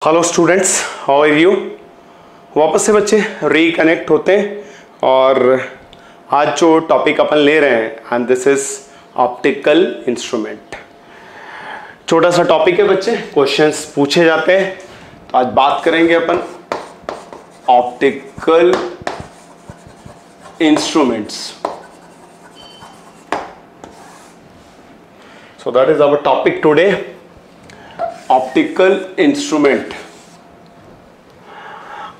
Hello students, how are you. वापस से बच्चे रिकनेक्ट होते हैं और आज जो टॉपिक अपन ले रहे हैं and this is optical instrument. छोटा सा टॉपिक है बच्चे, क्वेश्चंस पूछे जाते हैं। तो आज बात करेंगे अपन optical instruments. So that is our topic today, optical instrument.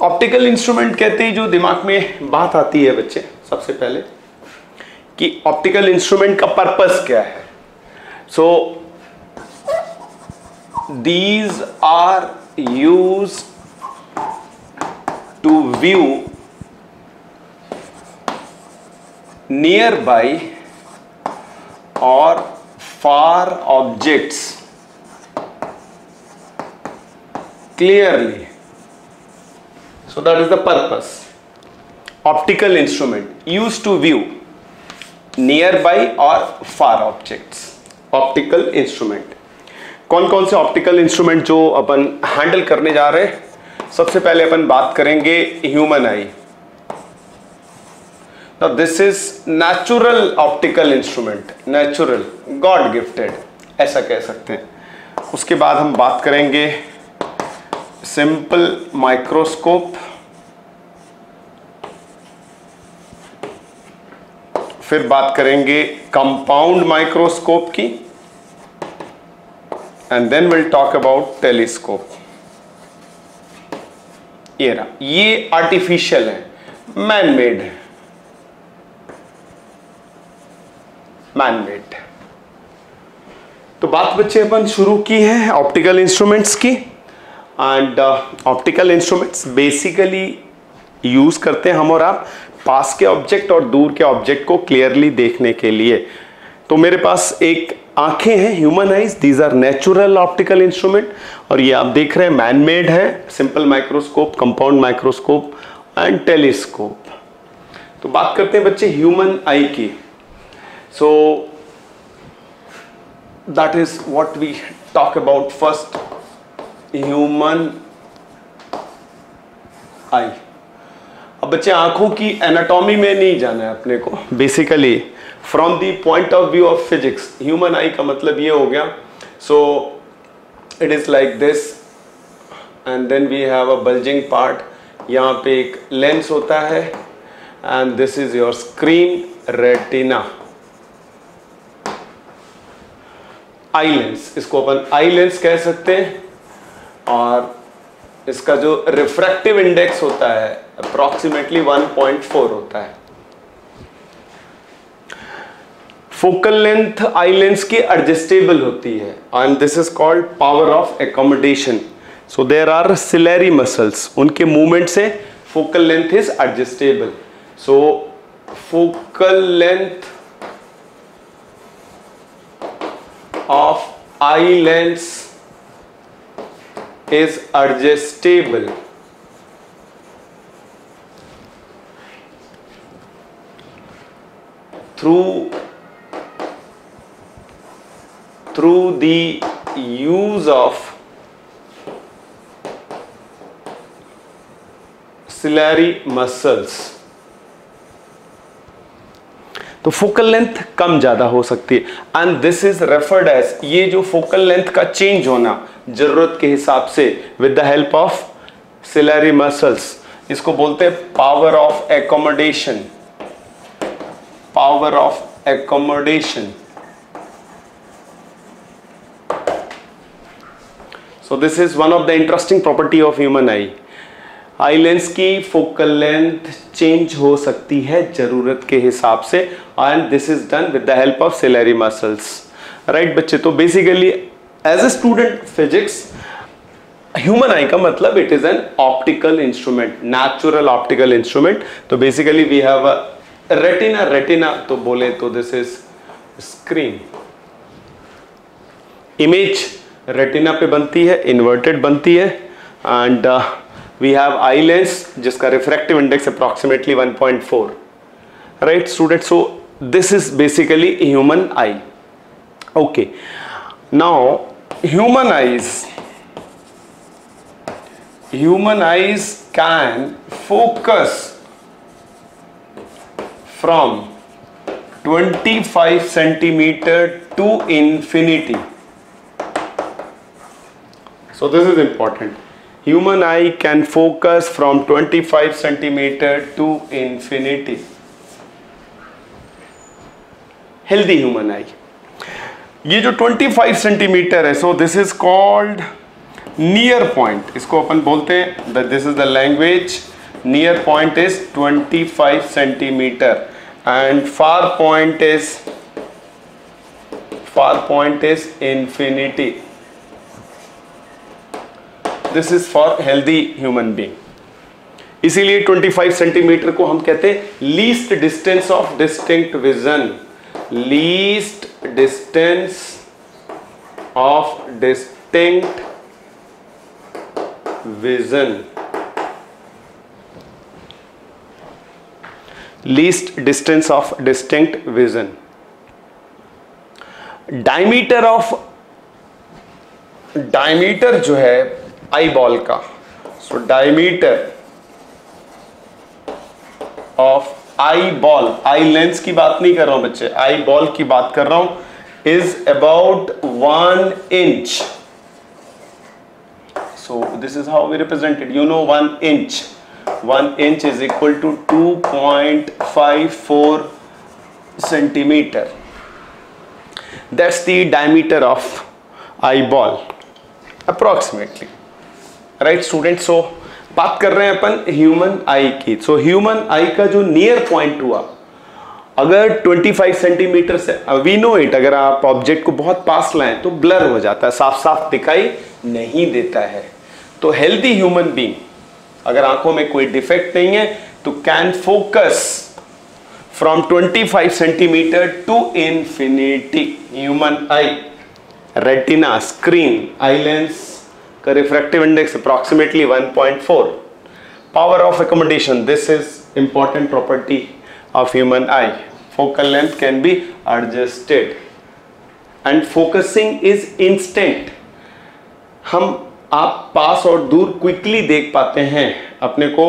Optical instrument कहते ही जो दिमाग में बात आती है बच्चे, सबसे पहले कि ऑप्टिकल इंस्ट्रूमेंट का पर्पस क्या है। So these are used to view nearby और far objects clearly. So that is the purpose. Optical instrument used to view nearby or far objects. Optical instrument. कौन कौन से ऑप्टिकल इंस्ट्रूमेंट जो अपन handle करने जा रहे हैं, सबसे पहले अपन बात करेंगे human I. Now this is natural optical instrument, natural, God gifted, ऐसा कह सकते हैं। उसके बाद हम बात करेंगे सिंपल माइक्रोस्कोप, फिर बात करेंगे कंपाउंड माइक्रोस्कोप की, and then will talk about telescope. ये आर्टिफिशियल है, मैन मेड है, मैन मेड। तो बात बच्चे अपन शुरू की है ऑप्टिकल इंस्ट्रूमेंट्स की। And optical instruments basically use करते हैं हम और आप पास के ऑब्जेक्ट और दूर के ऑब्जेक्ट को क्लियरली देखने के लिए। तो मेरे पास एक आंखें हैं, human eyes, these are natural optical instrument, और ये आप देख रहे हैं मैन मेड है, simple microscope, compound microscope and telescope. तो बात करते हैं बच्चे ह्यूमन आई की। So that is what we talk about first, human eye. अब बच्चे आंखों की एनाटॉमी में नहीं जाना है अपने को, basically from the point of view of physics human eye का मतलब ये हो गया। So it is like this and then we have a bulging part, यहाँ पे एक लेंस होता है and this is your screen, retina, eye lens, इसको अपन आई लेंस कह सकते हैं। और इसका जो रिफ्रैक्टिव इंडेक्स होता है अप्रोक्सीमेटली 1.4 होता है। फोकल लेंथ आई लेंस की एडजस्टेबल होती है and this is called power of accommodation. So there are ciliary muscles, उनके मूवमेंट से focal length is adjustable. So focal length of eye lens is adjustable through the use of ciliary muscles। तो focal length कम ज्यादा हो सकती है and this is referred as, ये जो फोकल लेंथ का चेंज होना जरूरत के हिसाब से with the help of ciliary muscles, इसको बोलते हैं power of accommodation, power of accommodation. So this is one of the interesting property of human eye. Eye lens की फोकल लेंथ चेंज हो सकती है जरूरत के हिसाब से and this is done with the help of ciliary muscles. Right बच्चे, तो basically as a student physics human eye का मतलब it is an optical instrument, natural optical instrument. तो basically we have a retina, retina तो बोले तो this is screen. Image retina पे बनती है, इन्वर्टेड बनती है and we have eye lens जिसका refractive index approximately 1.4, right students? So this is basically human eye. Okay, now human eyes human eyes can focus from 25 centimeter to infinity. So this is important. Human eye can focus from 25 centimeter to infinity. Healthy human eye. ये जो 25 centimetre है, so this is called near point. इसको अपन बोलते हैं that this is the language. Near point is 25 centimeter and far point is infinity. This is for healthy human being. इसीलिए 25 centimetre को हम कहते हैं least distance of distinct vision. Least distance of distinct vision. Least distance of distinct vision. diameter जो है eye ball का, सो diameter of eye ball, I lens की बात नहीं कर रहा हूं बच्चे, आई बॉल की बात कर रहा हूं, is about 1 inch. So this is how we represent it. You know 1 inch. 1 inch is equal to 2.54 centimeter. That's the diameter of eyeball approximately. Right students? So बात कर रहे हैं अपन ह्यूमन आई की. सो ह्यूमन आई का जो near point हुआ, अगर 25 centimetre से, वी नो इट, अगर आप ऑब्जेक्ट को बहुत पास लाएं तो ब्लर हो जाता है, साफ साफ दिखाई नहीं देता है. तो हेल्दी ह्यूमन बीइंग, अगर आंखों में कोई डिफेक्ट नहीं है, तो can focus from 25 centimetre to infinity. Human eye, retina, screen, eye lens का refractive index approximately 1.4. Power of accommodation, this is important property of human eye. Focal length can be adjusted and focusing is instant. आप पास और दूर quickly देख पाते हैं अपने को.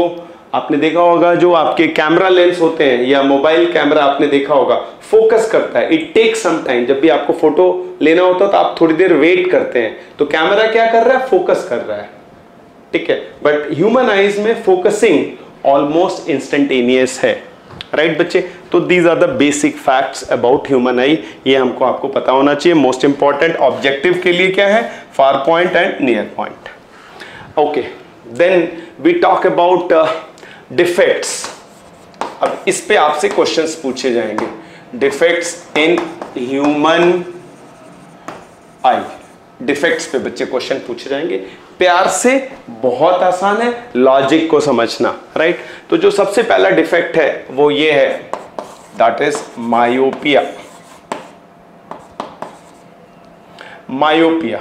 आपने देखा होगा जो आपके कैमरा लेंस होते हैं या मोबाइल कैमरा आपने देखा होगा, फोकस करता है, इट टेक्स सम टाइम. जब भी आपको फोटो लेना होता है तो आप थोड़ी देर वेट करते हैं, तो कैमरा क्या कर रहा है, फोकस कर रहा है, ठीक है. बट ह्यूमन आईज में फोकसिंग ऑलमोस्ट इंस्टेंटेनियस है. राइट बच्चे? तो these are the basic facts about human eye. ये हमको आपको पता होना चाहिए. मोस्ट इंपॉर्टेंट ऑब्जेक्टिव के लिए क्या है, far point and near point. Okay, then we talk about defects. अब इस पे आपसे क्वेश्चंस पूछे जाएंगे. Defects in human eye, defects पे बच्चे क्वेश्चन पूछे जाएंगे. प्यार से, बहुत आसान है लॉजिक को समझना. राइट? तो जो सबसे पहला डिफेक्ट है वो ये है, that is myopia. Myopia,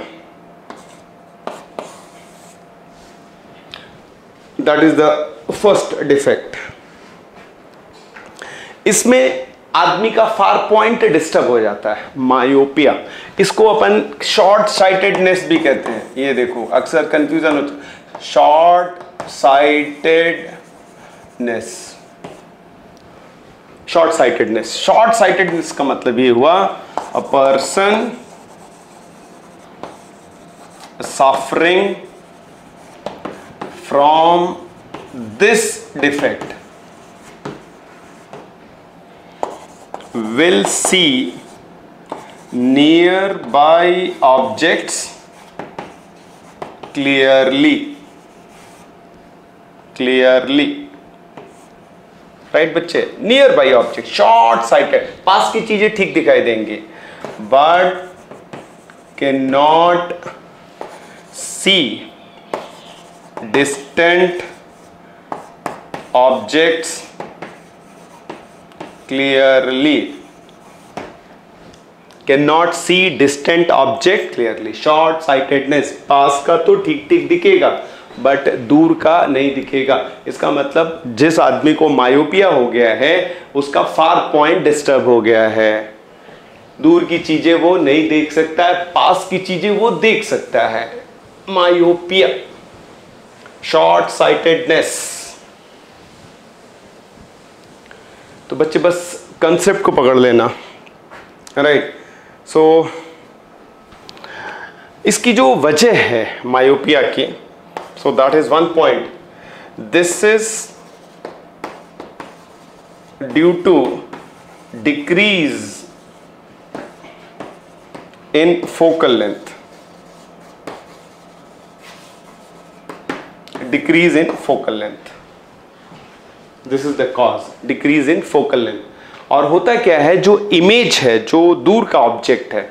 that is the first defect. इसमें आदमी का फार पॉइंट डिस्टर्ब हो जाता है, मायोपिया. इसको अपन शॉर्ट साइटेडनेस भी कहते हैं. ये देखो अक्सर कंफ्यूजन होता है, short sightedness. Short sightedness, short sightedness का मतलब ये हुआ, a person suffering from this defect will see nearby objects clearly. Right बच्चे? Nearby object, short sighted, पास की चीजें ठीक दिखाई देंगी, but can not see distant objects clearly. Cannot see distant object clearly. Short sightedness, पास का तो ठीक ठीक दिखेगा बट दूर का नहीं दिखेगा. इसका मतलब जिस आदमी को मायोपिया हो गया है उसका फार पॉइंट डिस्टर्ब हो गया है. दूर की चीजें वो नहीं देख सकता है, पास की चीजें वो देख सकता है. मायोपिया. Short sightedness. तो बच्चे बस कंसेप्ट को पकड़ लेना, राइट। सो इसकी जो वजह है मायोपिया की, so that is one point, this is due to decrease in focal length, decrease in focal length, this is the cause, decrease in focal length। और होता क्या है, जो इमेज है, जो दूर का ऑब्जेक्ट है,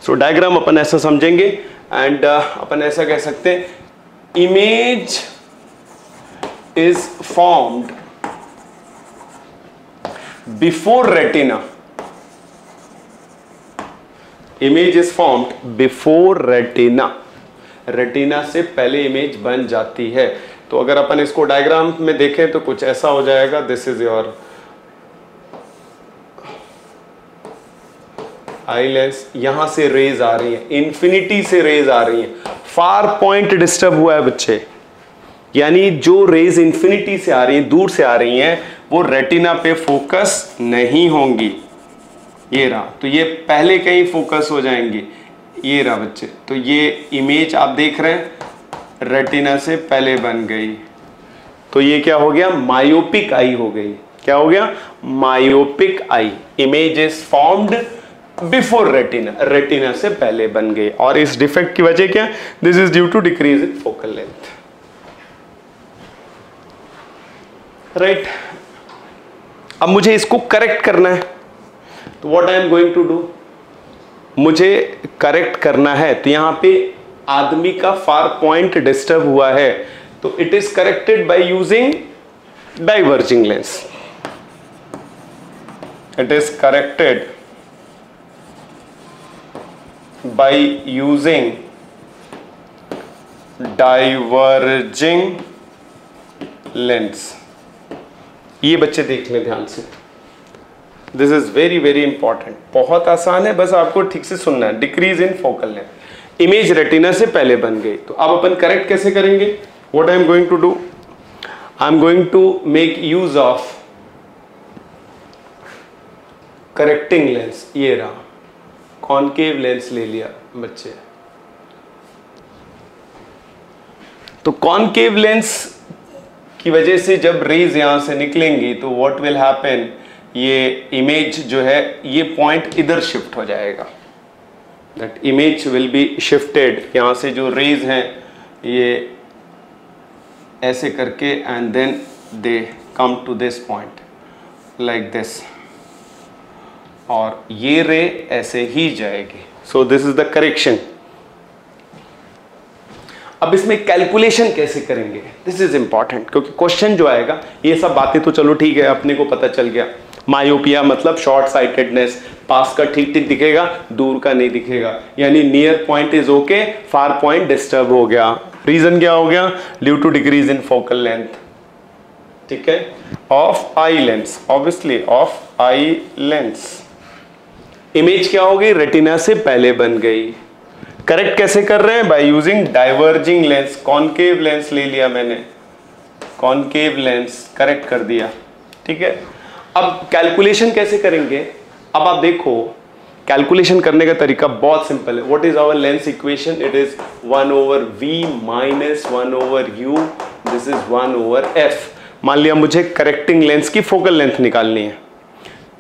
सो डायग्राम अपन ऐसा समझेंगे एंड अपन ऐसा कह सकते हैं, image is formed before retina, image is formed before retina, retina से पहले इमेज बन जाती है। तो अगर अपन इसको डायग्राम में देखें तो कुछ ऐसा हो जाएगा, this is your eye lens, यहां से रेज आ रही है, इन्फिनिटी से रेज आ रही है, फार पॉइंट डिस्टर्ब हुआ है बच्चे, यानी जो रेज इन्फिनिटी से आ रही है, दूर से आ रही हैं, वो रेटिना पे फोकस नहीं होंगी, ये रहा, तो ये पहले कहीं फोकस हो जाएंगी, ये रहा बच्चे। तो ये इमेज आप देख रहे हैं, रेटिना से पहले बन गई, तो ये क्या हो गया, मायोपिक आई हो गई। क्या हो गया, myopic eye, image is formed before retina, retina से पहले बन गई। और इस डिफेक्ट की वजह क्या, this is due to decrease in focal length, right. अब मुझे इसको करेक्ट करना है, तो what I am going to do, मुझे करेक्ट करना है। तो यहां पे आदमी का फार पॉइंट डिस्टर्ब हुआ है, तो it is corrected by using diverging lens, it is corrected by using diverging lens. ये बच्चे देख लें ध्यान से, this is very very important, बहुत आसान है, बस आपको ठीक से सुनना है। Decrease in focal length, image retina से पहले बन गई, तो अब अपन करेक्ट कैसे करेंगे, what I am going to do, I am going to make use of correcting lens. ये रहा, कॉनकेव लेंस ले लिया बच्चे, तो कॉनकेव लेंस की वजह से जब रेज यहां से निकलेंगी तो व्हाट विल हैपन, ये इमेज जो है, ये पॉइंट इधर शिफ्ट हो जाएगा, that image will be shifted, यहां से जो रेज हैं ये ऐसे करके and then they come to this point like this, और ये रे ऐसे ही जाएगी। So this is the correction. अब इसमें कैलकुलेशन कैसे करेंगे, दिस इज इंपॉर्टेंट, क्योंकि क्वेश्चन जो आएगा, ये सब बातें तो चलो ठीक है, अपने को पता चल गया, मायोपिया मतलब शॉर्ट साइटेडनेस, पास का ठीक ठीक दिखेगा, दूर का नहीं दिखेगा, यानी near point is okay, far point disturb हो गया। रीजन क्या हो गया, due to decrease in focal length, ठीक है, of eye lens, obviously of eye lens. Image क्या हो गई, रेटिना से पहले बन गई। करेक्ट कैसे कर रहे हैं, by using diverging lens, concave lens ले लिया मैंने, कॉनकेव लेंस करेक्ट कर दिया, ठीक है। अब कैलकुलेशन कैसे करेंगे, अब आप देखो कैलकुलेशन करने का तरीका बहुत सिंपल है। What is our lens equation, it is 1/v minus 1/u, this is 1/f। मान लिया मुझे करेक्टिंग लेंस की फोकल लेंथ निकालनी है,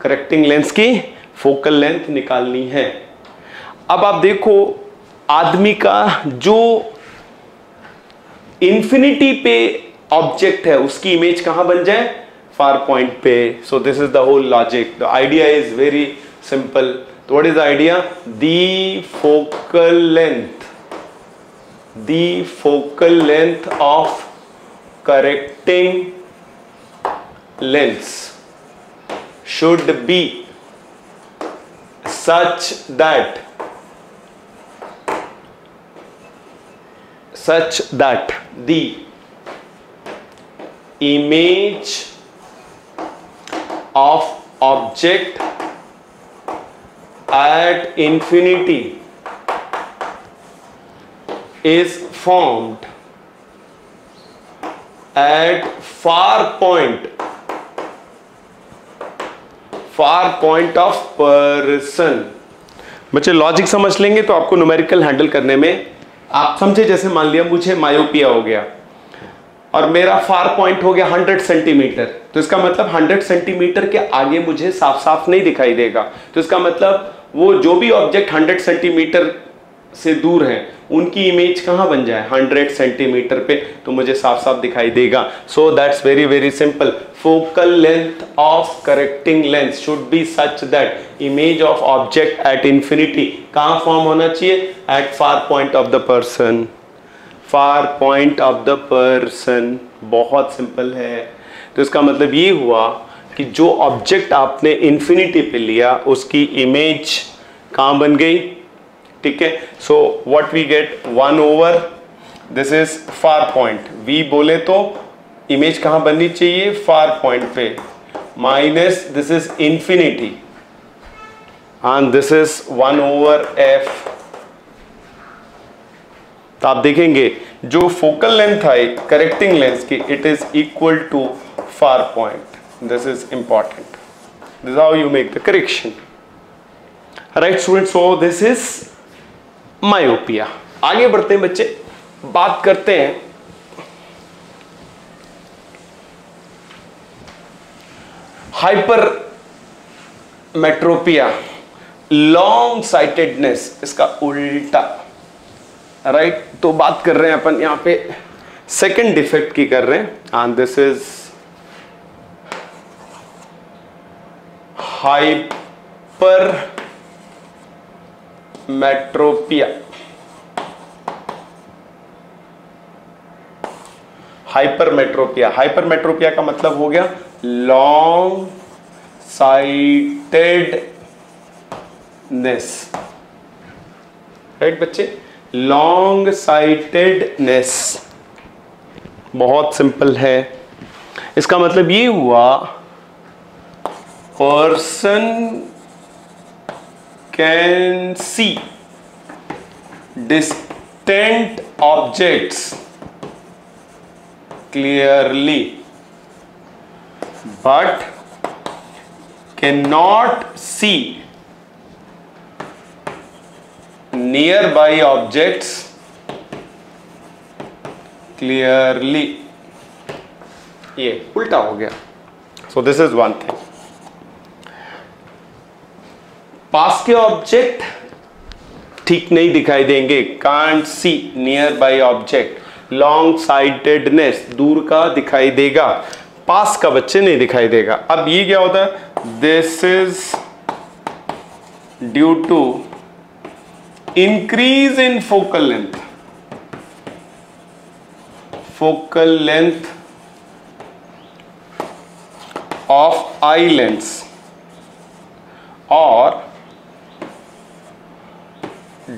करेक्टिंग लेंस की फोकल लेंथ निकालनी है। अब आप देखो आदमी का जो इन्फिनिटी पे ऑब्जेक्ट है उसकी इमेज कहां बन जाए, फार पॉइंट पे। So this is the whole logic, the idea is very simple. तो what is the idea, the focal length of correcting lens should be such that the image of object at infinity is formed at far point of person। बच्चे logic समझ लेंगे तो आपको numerical handle करने में आप समझे। जैसे मान लिया मुझे मायोपिया हो गया और मेरा फार पॉइंट हो गया 100 सेंटीमीटर, तो इसका मतलब 100 सेंटीमीटर के आगे मुझे साफ साफ नहीं दिखाई देगा। तो इसका मतलब वो जो भी ऑब्जेक्ट 100 सेंटीमीटर से दूर है उनकी इमेज कहां बन जाए, 100 सेंटीमीटर पे, तो मुझे साफ साफ दिखाई देगा। So that's very very simple. Focal length of correcting lens should be such that image of object at infinity कहां फॉर्म होना चाहिए, at far point of the person. Far point of the person, बहुत simple है। तो इसका मतलब ये हुआ कि जो ऑब्जेक्ट आपने इंफिनिटी पे लिया उसकी इमेज कहां बन गई, ठीक है। So what we get 1 over this is far point, we बोले तो इमेज कहां बननी चाहिए, फार पॉइंट पे, minus this is infinity and this is 1 over F. तो आप देखेंगे जो फोकल लेंथ है करेक्टिंग लेंस की, it is equal to far point. This is important, this is how you make the correction, right student. So this is myopia. आगे बढ़ते हैं बच्चे, बात करते हैं हाइपर मेट्रोपिया, लॉन्ग साइटेडनेस, इसका उल्टा, राइट। तो बात कर रहे हैं अपन यहां पे सेकंड डिफेक्ट की कर रहे हैं, and this is hypermetropia. Hypermetropia, hypermetropia का मतलब हो गया लॉन्ग साइटेडनेस, राइट बच्चे, लॉन्ग साइटेडनेस। बहुत सिंपल है, इसका मतलब ये हुआ person can see distant objects clearly but cannot see nearby objects clearly। ये उल्टा हो गया। So this is one thing। पास के ऑब्जेक्ट ठीक नहीं दिखाई देंगे, can't see near by object, long sightedness, दूर का दिखाई देगा, पास का बच्चे नहीं दिखाई देगा। अब ये क्या होता है, this is due to increase in focal length of eye lens और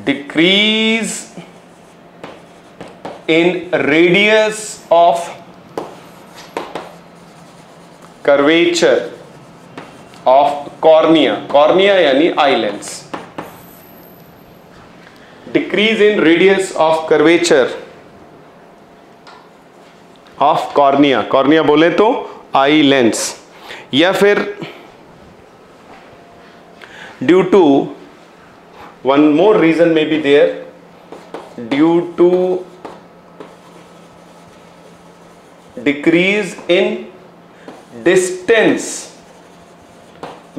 decrease in radius of curvature of cornea, cornea यानी eye lens, decrease in radius of curvature of cornea, cornea बोले तो आई लेंस, या फिर due to one more reason may be there, due to decrease in distance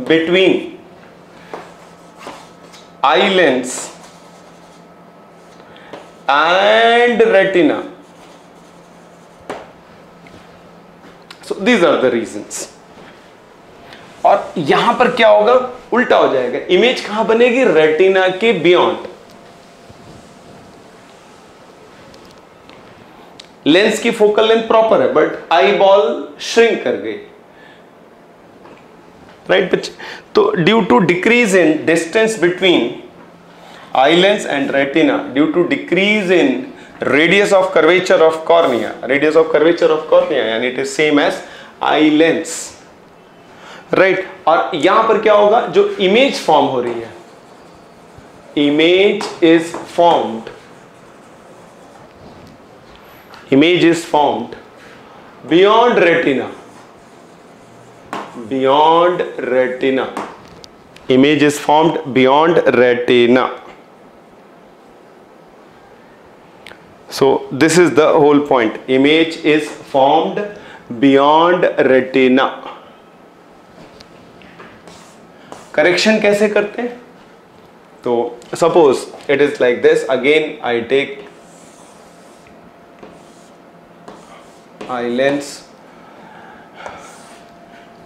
between eye lens and retina। So these are the reasons। और यहां पर क्या होगा, उल्टा हो जाएगा, इमेज कहां बनेगी, रेटिना के बियॉन्ड। लेंस की फोकल लेंथ प्रॉपर है बट आई बॉल श्रिंक कर गई, राइट बच्चे। तो due to decrease in distance between eye lens and retina, due to decrease in radius of curvature of cornea, radius of curvature of cornea यानी it is same as eye lens, right. और यहां पर क्या होगा, जो image form हो रही है, image is formed beyond retina, beyond retina, image is formed beyond retina. So this is the whole point, image is formed beyond retina. Correction कैसे करते हैं? तो suppose it is like this, again I take eye lens,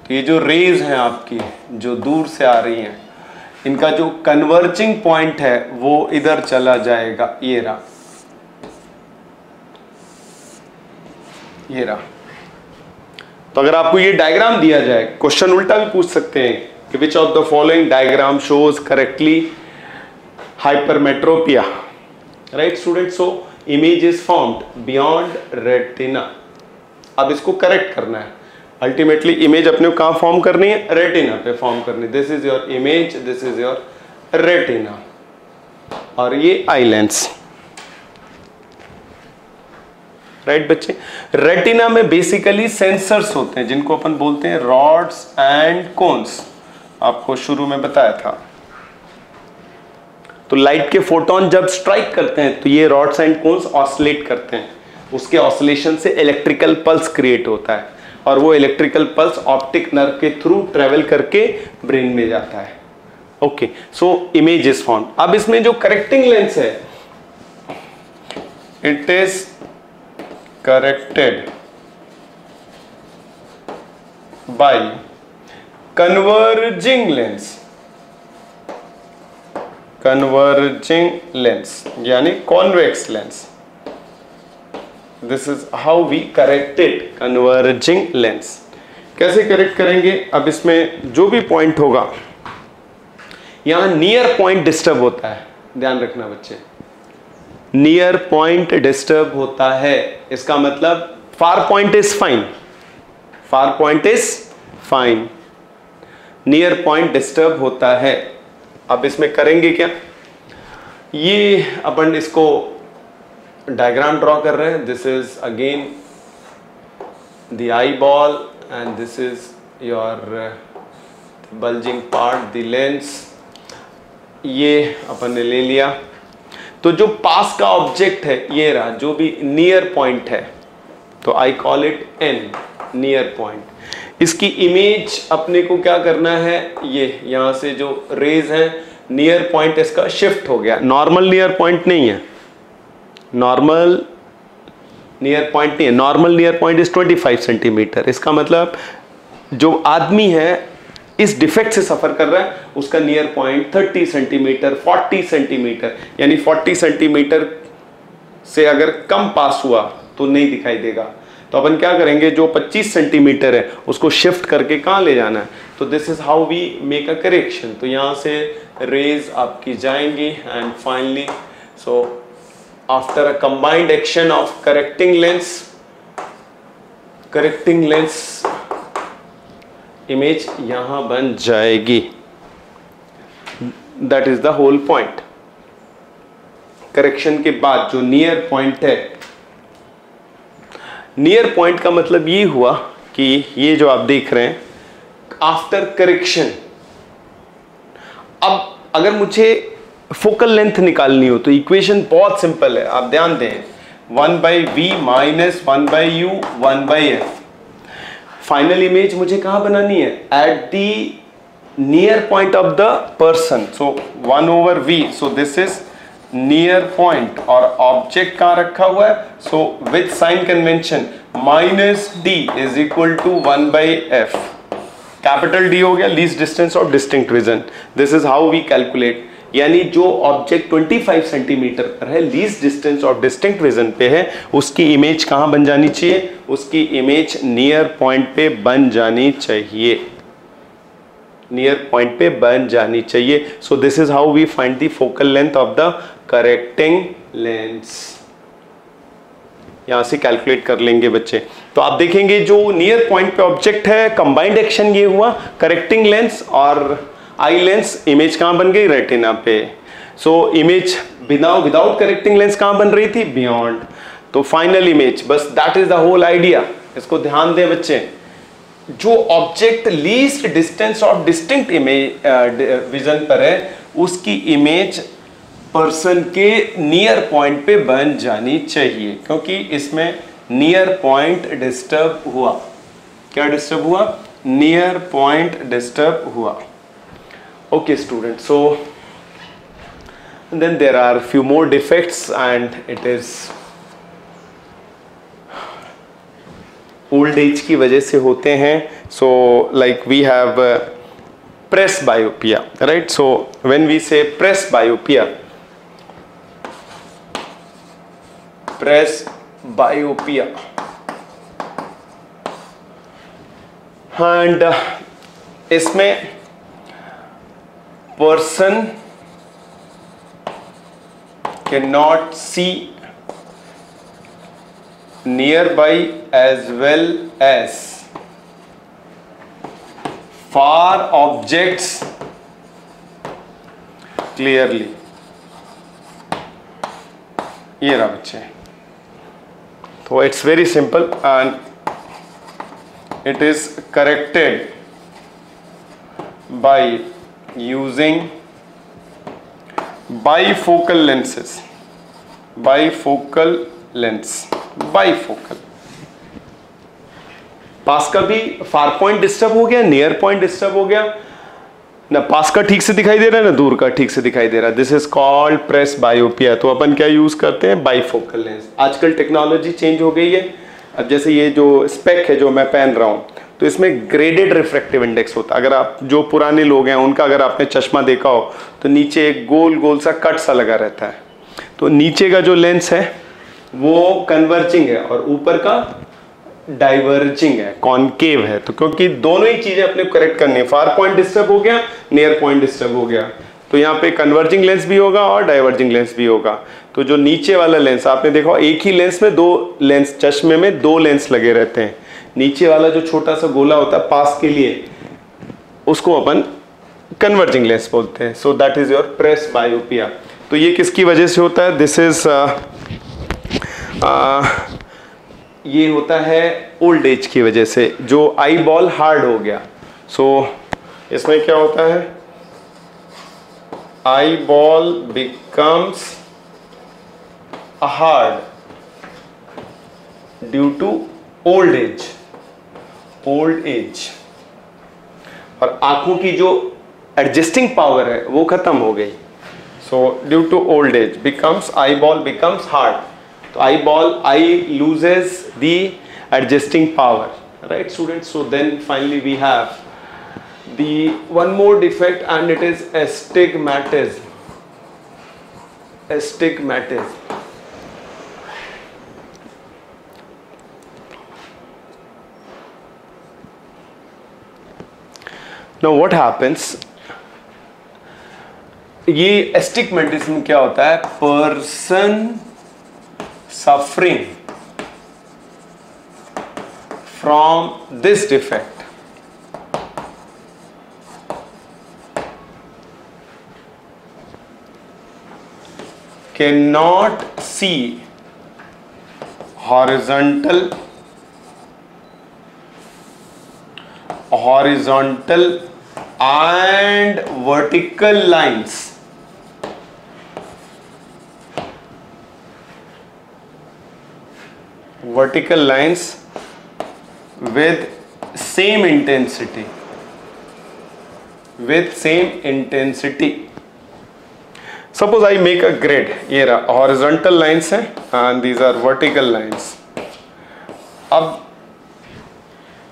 तो ये जो rays हैं आपकी जो दूर से आ रही हैं, इनका जो कन्वर्जिंग पॉइंट है वो इधर चला जाएगा, ये रहा, ये रहा। तो अगर आपको ये डायग्राम दिया जाए, क्वेश्चन उल्टा भी पूछ सकते हैं कि which of the following diagram shows correctly hypermetropia, right student? So image is formed beyond retina. अब इसको करेक्ट करना है, अल्टीमेटली इमेज अपने को कहां फॉर्म करनी है? रेटिना पे फॉर्म करनी। This is your image, this is your retina, और ये आई लेंस, राइट बच्चे? रेटिना में बेसिकली सेंसर्स होते हैं जिनको अपन बोलते हैं रॉड्स एंड कोन्स, आपको शुरू में बताया था। तो लाइट के फोटोन जब स्ट्राइक करते हैं तो ये रॉड्स एंड कोन्स ऑसिलेट करते हैं, उसके ऑसिलेशन से इलेक्ट्रिकल पल्स क्रिएट होता है, और वो इलेक्ट्रिकल पल्स ऑप्टिक नर्व के थ्रू ट्रेवल करके ब्रेन में जाता है। Okay, so image is form. अब इसमें जो करेक्टिंग लेंस है, it is corrected by converging lens, converging lens यानी convex lens. This is how we corrected converging lens. कैसे करेक्ट करेंगे? अब इसमें जो भी पॉइंट होगा, यहां नियर पॉइंट डिस्टर्ब होता है, ध्यान रखना बच्चे, नियर पॉइंट डिस्टर्ब होता है। इसका मतलब far point is fine, far point is fine, near point disturb होता है। अब इसमें करेंगे क्या? ये अपन इसको डायग्राम ड्रॉ कर रहे हैं। This is again the eye ball and this is your bulging part, the lens. ये अपन ने ले लिया। तो जो पास का ऑब्जेक्ट है ये रहा, जो भी नियर पॉइंट है, तो I call it N, near point. इसकी इमेज अपने को क्या करना है? ये यहां से जो रेज है, नियर पॉइंट इसका शिफ्ट हो गया, नॉर्मल नियर पॉइंट नहीं है, नॉर्मल नियर पॉइंट नहीं है, normal near point is 25 centimetre. इसका मतलब जो आदमी है इस डिफेक्ट से सफर कर रहा है, उसका नियर पॉइंट 30 सेंटीमीटर, 40 सेंटीमीटर, यानी 40 सेंटीमीटर से अगर कम पास हुआ तो नहीं दिखाई देगा। तो अपन क्या करेंगे, जो 25 सेंटीमीटर है उसको शिफ्ट करके कहाँ ले जाना है? तो this is how we make a correction. तो यहाँ से रेज आपकी जाएंगी and finally, so after a combined action of correcting lens image यहां बन जाएगी। That is the whole point. Correction के बाद जो नियर पॉइंट है, नियर पॉइंट का मतलब ये हुआ कि ये जो आप देख रहे हैं आफ्टर करेक्शन, अब अगर मुझे फोकल लेंथ निकालनी हो तो इक्वेशन बहुत सिंपल है, आप ध्यान दें, 1/v minus 1/u 1/f। Final image मुझे कहां बनानी है? At the near point of the person, so 1/v, so this is near point, और ऑब्जेक्ट कहां रखा हुआ है? So with sign convention minus d is equal to 1/f। Capital D हो गया least distance of distinct vision. This is how we calculate, यानी जो object 25 centimetre पर है, least distance of distinct vision पे है, उसकी इमेज कहां बन जानी चाहिए? उसकी इमेज नियर पॉइंट पे बन जानी चाहिए, नियर पॉइंट पे बन जानी चाहिए। So this is how we find the focal length of the correcting lens. यहां से कैलकुलेट कर लेंगे बच्चे। तो आप देखेंगे जो नियर पॉइंट पे ऑब्जेक्ट है, कंबाइंड एक्शन ये हुआ, करेक्टिंग लेंस और आई लेंस, इमेज कहां बन गई? रेटिना पे। So image without correcting lens कहां बन रही थी? बियॉन्ड। तो फाइनल इमेज, बस that is the whole idea. इसको ध्यान दें बच्चे, जो object least distance of distinct image vision पर है उसकी इमेज पर्सन के नियर पॉइंट पे बन जानी चाहिए, क्योंकि इसमें नियर पॉइंट डिस्टर्ब हुआ। क्या डिस्टर्ब हुआ? नियर पॉइंट डिस्टर्ब हुआ। Okay student, so then there are few more defects and it is old age की वजह से होते हैं। so like we have presbyopia, right? so when we say presbyopia and इसमें person cannot see nearby as well as far objects clearly। ये रहा बच्चे, तो it's very simple and it is corrected by using bifocal lenses, bifocal lens, bifocal। पास का भी फार point disturb हो गया, near point disturb हो गया ना, पास का ठीक से दिखाई दे रहा है ना दूर का ठीक से दिखाई दे रहा है। This is called presbyopia. तो अपन क्या यूज करते हैं? Bifocal lens. आजकल टेक्नोलॉजी चेंज हो गई है। अब जैसे ये जो स्पेक है जो मैं पहन रहा हूँ, तो इसमें ग्रेडेड रिफ्रैक्टिव इंडेक्स होता है। अगर आप जो पुराने लोग हैं उनका अगर आपने चश्मा देखा हो तो नीचे एक गोल गोल सा कट सा लगा रहता है, तो नीचे का जो लेंस है वो कन्वर्जिंग है और ऊपर का डाइवर्जिंग है, कॉनकेव है। तो क्योंकि दोनों ही चीजें अपने करेक्ट करनी है, फार पॉइंट डिस्टर्ब हो गया, नियर पॉइंट डिस्टर्ब हो गया, तो यहाँ पे कन्वर्जिंग लेंस भी होगा और डाइवर्जिंग लेंस भी होगा। तो जो नीचे वाला लेंस आपने देखा, एक ही लेंस में दो लेंस, चश्मे में दो लेंस लगे रहते हैं। नीचे वाला जो छोटा सा गोला होता है पास के लिए, उसको अपन कन्वर्जिंग लेंस बोलते हैं। सो दैट इज योर प्रेसबायोपिया। तो ये किसकी वजह से होता है? दिस इज ये होता है ओल्ड एज की वजह से, जो आई बॉल हार्ड हो गया। सो इसमें क्या होता है? Eyeball becomes hard due to old age, old age. और आंखों की जो एडजस्टिंग पावर है वो खत्म हो गई। So due to old age becomes, eyeball becomes hard. तो eye loses the adjusting power, right students? So then finally we have the one more defect and it is astigmatism. Astigmatism. Now what happens? ये astigmatism क्या होता है? Person suffering from this defect cannot see horizontal and vertical lines with same intensity, suppose I make a grid, ये रहा horizontal lines है and these are vertical lines। अब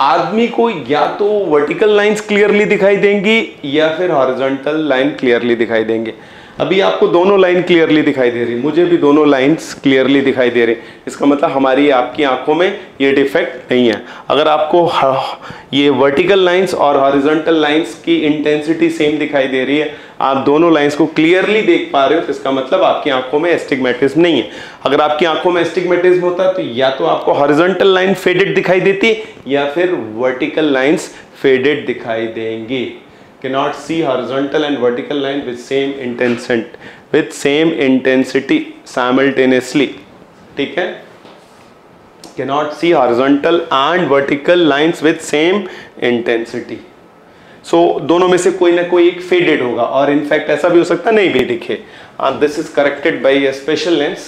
आदमी को या तो वर्टिकल लाइंस क्लियरली दिखाई देंगी या फिर हॉरिजॉन्टल लाइन क्लियरली दिखाई देंगे। अभी आपको दोनों लाइन क्लियरली दिखाई दे रही, मुझे भी दोनों लाइंस क्लियरली दिखाई दे रही। इसका मतलब हमारी आपकी आंखों में ये डिफेक्ट नहीं है। अगर आपको ये वर्टिकल लाइंस और हॉरिजॉन्टल लाइंस की इंटेंसिटी सेम दिखाई दे रही है, आप दोनों लाइंस को क्लियरली देख पा रहे हो, तो इसका मतलब आपकी आंखों में एस्टिग्मेटिज्म नहीं है। अगर आपकी आंखों में एस्टिग्मेटिज्म होता तो या तो आपको हॉरिजॉन्टल लाइन फेडेड दिखाई देती या फिर वर्टिकल लाइंस फेडेड दिखाई देंगी। Cannot see horizontal and vertical line with same intensity simultaneously। ठीक है, cannot see horizontal and vertical lines with same intensity. So दोनों में से कोई ना कोई एक faded होगा, और इनफैक्ट ऐसा भी हो सकता नहीं भी दिखे. This is corrected by a special lens.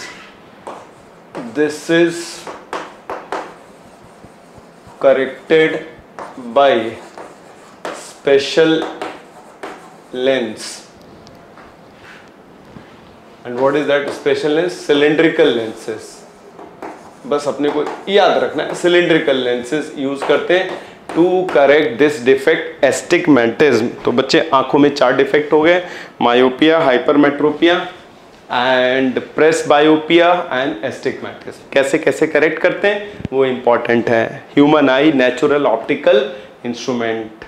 This is corrected by special lens. And what is that special lens? Cylindrical lenses. बस अपने को याद रखना है, सिलिंड्रिकल लेंसेज यूज करते हैं to correct this defect astigmatism. तो बच्चे आंखों में 4 डिफेक्ट हो गए, myopia, hypermetropia and presbyopia and astigmatism. कैसे कैसे करेक्ट करते हैं वो इंपॉर्टेंट है. Human eye natural optical instrument,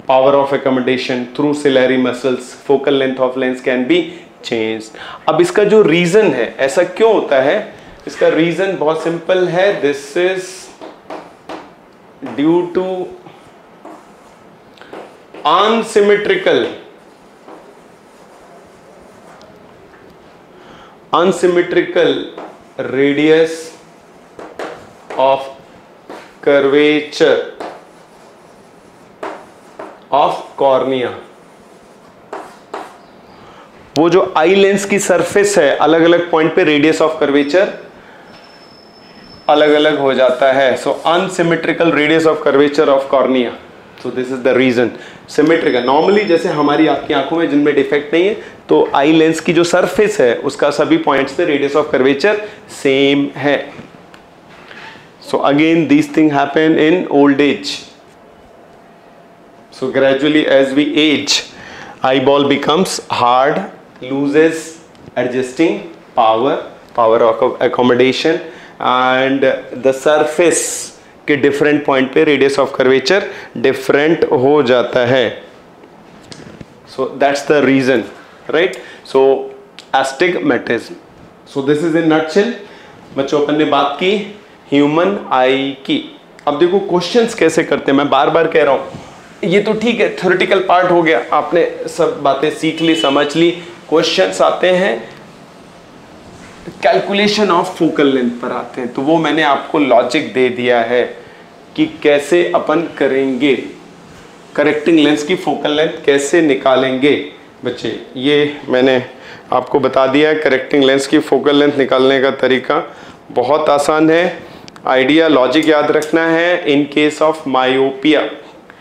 power of accommodation through ciliary muscles, focal length of lens can be changed. अब इसका जो रीजन है, ऐसा क्यों होता है, इसका रीजन बहुत सिंपल है. This is due to unsymmetrical radius of curvature of cornea. वो जो आई लेंस की सरफेस है, अलग अलग पॉइंट पे रेडियस ऑफ कर्वेचर अलग अलग हो जाता है. So unsymmetrical radius of curvature of cornea. So this is the reason. Symmetrical normally जैसे हमारी आपकी आंखों में जिनमें डिफेक्ट नहीं है, तो आई लेंस की जो सरफेस है उसका सभी पॉइंट्स पे रेडियस ऑफ कर्वेचर सेम है. So again this thing happen in old age. So gradually as we age, eyeball becomes hard, loses adjusting power of accommodation, and the surface के different point पे radius of curvature different हो जाता है. So that's the reason, right? So astigmatism. So this is in nutshell. बच्चों अपन ने बात की human eye की. अब देखो क्वेश्चंस कैसे करते हैं. मैं बार बार कह रहा हूं, ये तो ठीक है, थ्योरेटिकल पार्ट हो गया, आपने सब बातें सीख ली, समझ ली. क्वेश्चंस आते हैं कैलकुलेशन ऑफ फोकल लेंथ पर आते हैं. तो वो मैंने आपको लॉजिक दे दिया है कि कैसे अपन करेंगे, करेक्टिंग लेंस की फोकल लेंथ कैसे निकालेंगे. बच्चे ये मैंने आपको बता दिया है. करेक्टिंग लेंस की फोकल लेंथ निकालने का तरीका बहुत आसान है. आइडिया लॉजिक याद रखना है. In case of myopia,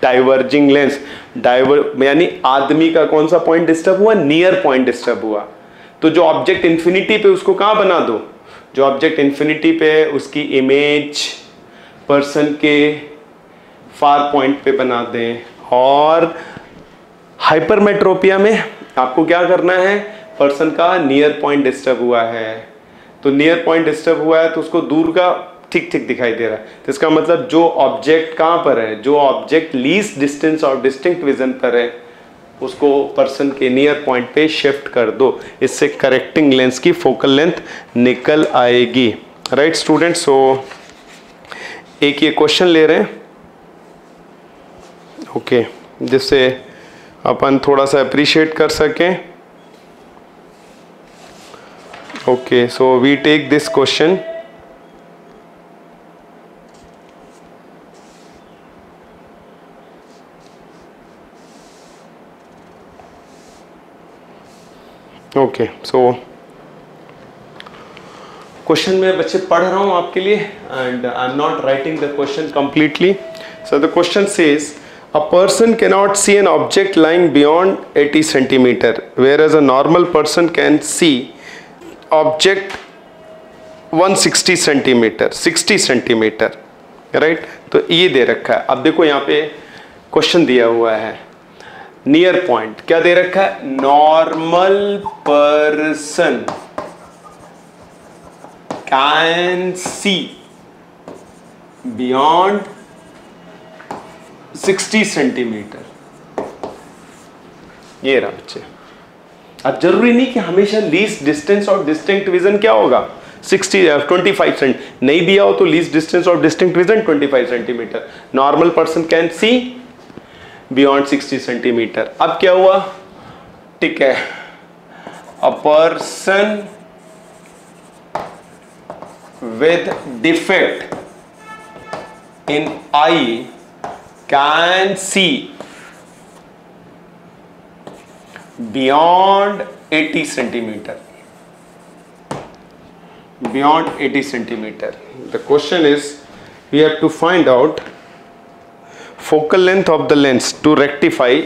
diverging lens, यानी आदमी का कौन सा पॉइंट डिस्टर्ब हुआ, नियर पॉइंट डिस्टर्ब हुआ. तो जो ऑब्जेक्ट इंफिनिटी पे उसको कहाँ बना दो, जो ऑब्जेक्ट इंफिनिटी पे है उसकी इमेज पर्सन के फार पॉइंट पे बना दें. और हाइपरमेट्रोपिया में आपको क्या करना है, पर्सन का नियर पॉइंट डिस्टर्ब हुआ है, तो नियर पॉइंट डिस्टर्ब हुआ है तो उसको दूर का ठीक ठीक दिखाई दे रहा है. तो इसका मतलब जो ऑब्जेक्ट कहाँ पर है, जो ऑब्जेक्ट लीस्ट डिस्टेंस और डिस्टिंक्ट विजन पर है उसको पर्सन के नियर पॉइंट पे शिफ्ट कर दो. इससे करेक्टिंग लेंस की फोकल लेंथ निकल आएगी. Right students. सो एक ये क्वेश्चन ले रहे हैं, ओके, जिससे अपन थोड़ा सा अप्रिशिएट कर सकें. Okay, so we take this question. Okay, so question में बच्चे पढ़ रहा हूं आपके लिए, and I am not writing the question completely. So the question says a person can not see an object lying beyond 80 centimetre, whereas a normal person can see object 160 centimetre, 60 centimetre. Right, तो ये दे रखा है. अब देखो यहाँ पे question दिया हुआ है, नियर पॉइंट क्या दे रखा है, normal person can see beyond 60 centimetre. ये रहा बच्चे. अब जरूरी नहीं कि हमेशा लीस्ट डिस्टेंस और डिस्टिंक्ट विजन क्या होगा 25 सेंट, नहीं दिया हो तो लीस्ट डिस्टेंस और distinct vision 25 centimetre. Normal person can see beyond 60 centimetre. अब क्या हुआ, ठीक है, a person with defect in eye can see beyond 80 centimeter. Beyond 80 centimeter. The question is, we have to find out focal length of the lens to rectify,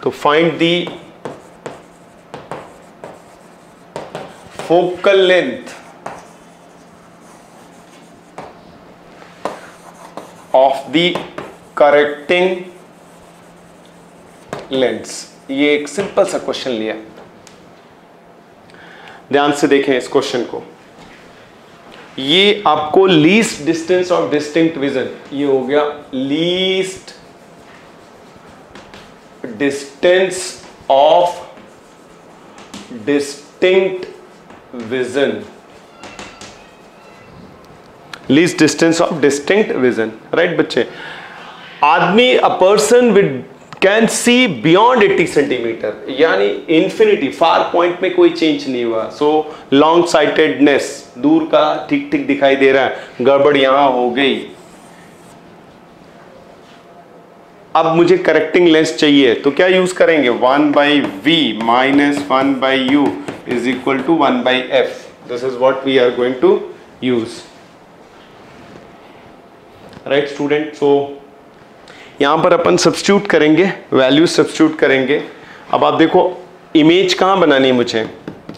to find the focal length of the correcting lens. ये एक simple सा question लिया, ध्यान से देखें इस question को। ये आपको least distance of distinct vision, ये हो गया least distance of distinct vision, least distance of distinct vision, right बच्चे। आदमी, a person with can see beyond 80 centimetre, यानी इंफिनिटी, फार पॉइंट में कोई चेंज नहीं हुआ। सो लॉन्ग साइटेडनेस, दूर का ठीक ठीक दिखाई दे रहा है, गड़बड़ यहां हो गई। अब मुझे करेक्टिंग लेंस चाहिए, तो क्या यूज करेंगे? 1/v minus 1/u is equal to 1/f. This is what we are going to use, right student. So यहां पर अपन सब्स्टिट्यूट करेंगे, वैल्यू सब्स्टिट्यूट करेंगे। अब आप देखो इमेज कहां बनानी है मुझे?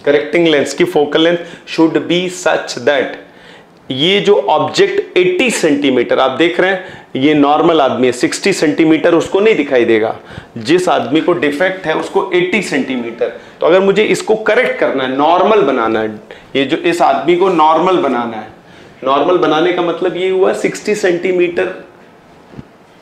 करेक्टिंग लेंस की focal length should be such that ये जो ऑब्जेक्ट 80 सेंटीमीटर आप देख रहे हैं, ये नॉर्मल आदमी है, 60 सेंटीमीटर उसको नहीं दिखाई देगा। जिस आदमी को डिफेक्ट है उसको 80 सेंटीमीटर। तो अगर मुझे इसको करेक्ट करना है, नॉर्मल बनाना है, ये जो इस आदमी को नॉर्मल बनाना है, नॉर्मल बनाने का मतलब ये हुआ 60 सेंटीमीटर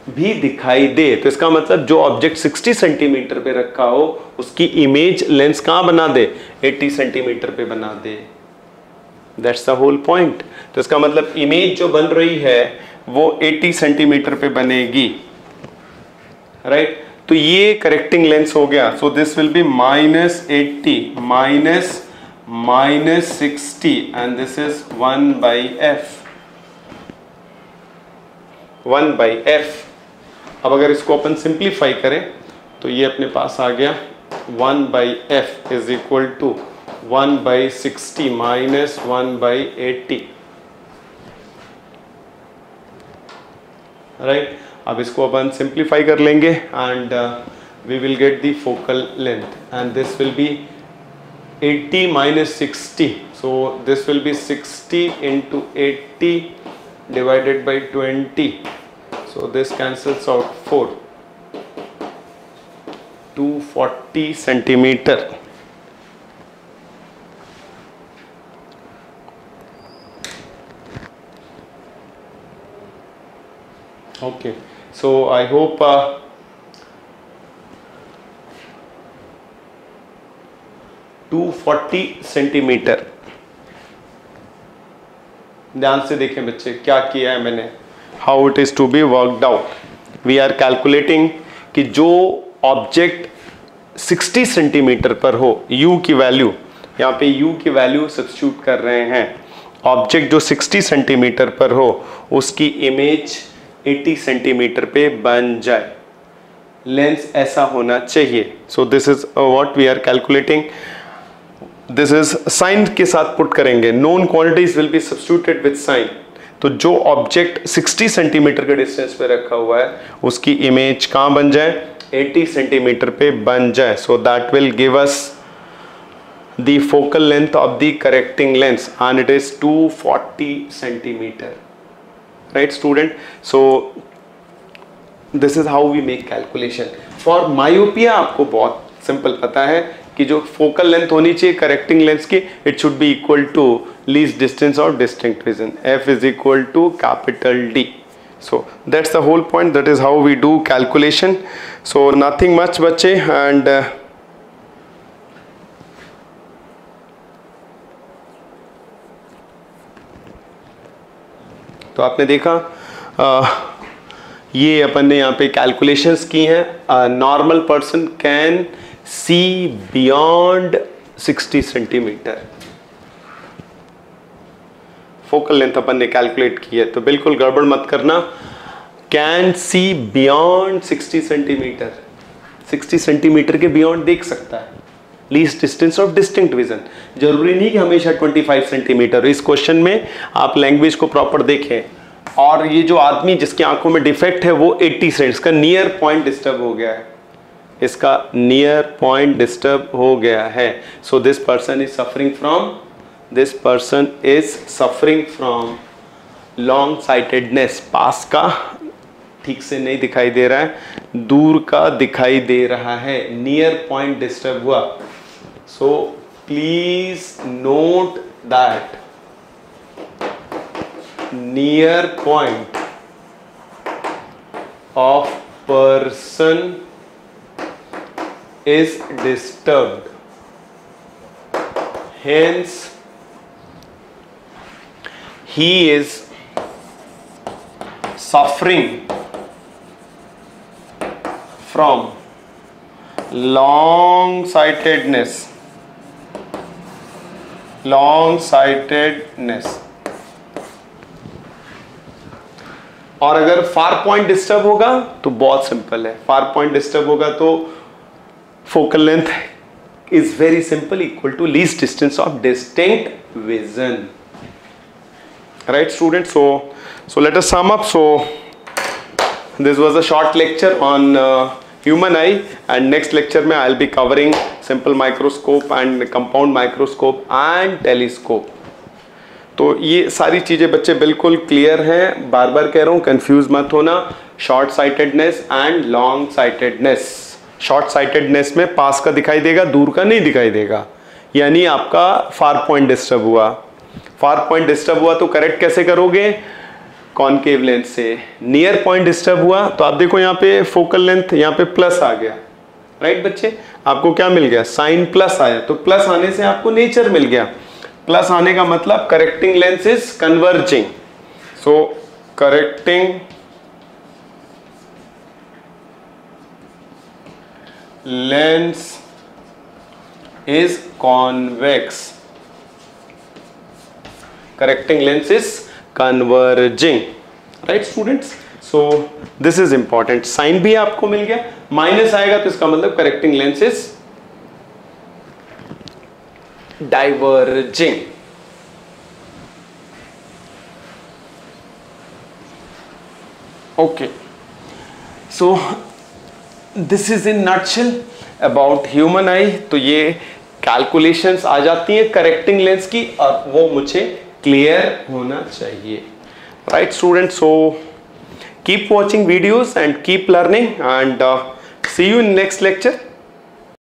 भी दिखाई दे। तो इसका मतलब जो ऑब्जेक्ट 60 सेंटीमीटर पे रखा हो उसकी इमेज लेंस कहां बना दे? 80 सेंटीमीटर पे बना दे। That's the whole point. तो इसका मतलब इमेज जो बन रही है वो 80 सेंटीमीटर पे बनेगी, राइट। तो ये करेक्टिंग लेंस हो गया। So this will be -80 minus 60 and this is 1/f, 1/f। अब अगर इसको अपन सिंप्लीफाई करें तो ये अपने पास आ गया 1/f is equal to 1/60 minus 1/80, right. अब इसको अपन सिंप्लीफाई कर लेंगे and we will get the focal length and this will be 80 minus 60, so this will be 60 into 80 divided by 20, so this cancels out 4, 240 centimeter. Okay, so I hope 240 centimetre. ध्यान से देखें बच्चे क्या किया है मैंने, how it is to be worked out. We are calculating कि जो ऑब्जेक्ट 60 सेंटीमीटर पर हो, u की वैल्यू, यहाँ पे u की वैल्यू सब्स्टिट्यूट कर रहे हैं, ऑब्जेक्ट जो 60 सेंटीमीटर पर हो उसकी इमेज 80 सेंटीमीटर पे बन जाए। लेंस ऐसा होना चाहिए। So this is what we are calculating. This is sign के साथ पुट करेंगे, known quantities will be substituted with sign. तो जो ऑब्जेक्ट 60 सेंटीमीटर के डिस्टेंस पे रखा हुआ है उसकी इमेज कहां बन जाए? 80 सेंटीमीटर पे बन जाए। So that will give us the focal length of the correcting lens and it is 240 centimetre, right student. So this is how we make calculation for myopia. आपको बहुत सिंपल पता है कि जो फोकल लेंथ होनी चाहिए करेक्टिंग लेंस की, it should be equal to least distance of distinct vision, f is equal to capital D. So that's the whole point, that is how we do calculation. So nothing much बच्चे, and तो आपने देखा ये अपन ने यहाँ पे calculations की हैं। Normal person can see beyond 60 centimetre. Focal length अपन ने कैलकुलेट की है, तो बिल्कुल गड़बड़ मत करना। Can see beyond 60 centimetre, 60 centimetre के बियॉन्ड देख सकता है। Least distance of distinct vision, जरूरी नहीं कि हमेशा 25 सेंटीमीटर। इस क्वेश्चन में आप लैंग्वेज को प्रॉपर देखें। और ये जो आदमी जिसकी आंखों में डिफेक्ट है वो 80 सेंट, इसका नियर पॉइंट डिस्टर्ब हो गया है, इसका नियर पॉइंट डिस्टर्ब हो गया है। So this person is suffering from, this person is suffering from long sightedness. पास का ठीक से नहीं दिखाई दे रहा है, दूर का दिखाई दे रहा है, नियर पॉइंट डिस्टर्ब हुआ। So please note that near point of person is disturbed, hence he is suffering from long sightedness, long sightedness। और अगर फार पॉइंट डिस्टर्ब होगा तो बहुत सिंपल है, फार पॉइंट डिस्टर्ब होगा तो focal length is very simple, equal to least distance of distinct vision, right students? So let us sum up. So this was a short lecture on human eye, and next lecture mein I'll be covering simple microscope and compound microscope and telescope। तो ये सारी चीजें बच्चे बिल्कुल clear हैं, बार बार कह रहा हूँ कंफ्यूज मत होना। Short sightedness and long sightedness, short sightedness में पास का दिखाई देगा, दूर का नहीं दिखाई देगा, यानी आपका फार पॉइंट डिस्टर्ब हुआ। फार पॉइंट डिस्टर्ब हुआ तो करेक्ट कैसे करोगे? कॉनकेव लेंस से। नियर पॉइंट डिस्टर्ब हुआ तो आप देखो यहाँ पे फोकल लेंथ, यहाँ पे प्लस आ गया, राइट बच्चे? आपको क्या मिल गया? साइन प्लस आया, तो प्लस आने से आपको नेचर मिल गया। प्लस आने का मतलब correcting lens is converging, so correcting lens is convex, correcting lens is converging, right students? So this is important। Sign भी आपको मिल गया, माइनस आएगा तो इसका मतलब correcting lens is diverging. Okay, so this is in nutshell about human eye. तो ये कैलकुलेशंस आ जाती है करेक्टिंग लेंस की, और वो मुझे क्लियर होना चाहिए, right student? So keep watching videos and keep learning, and see you in next lecture.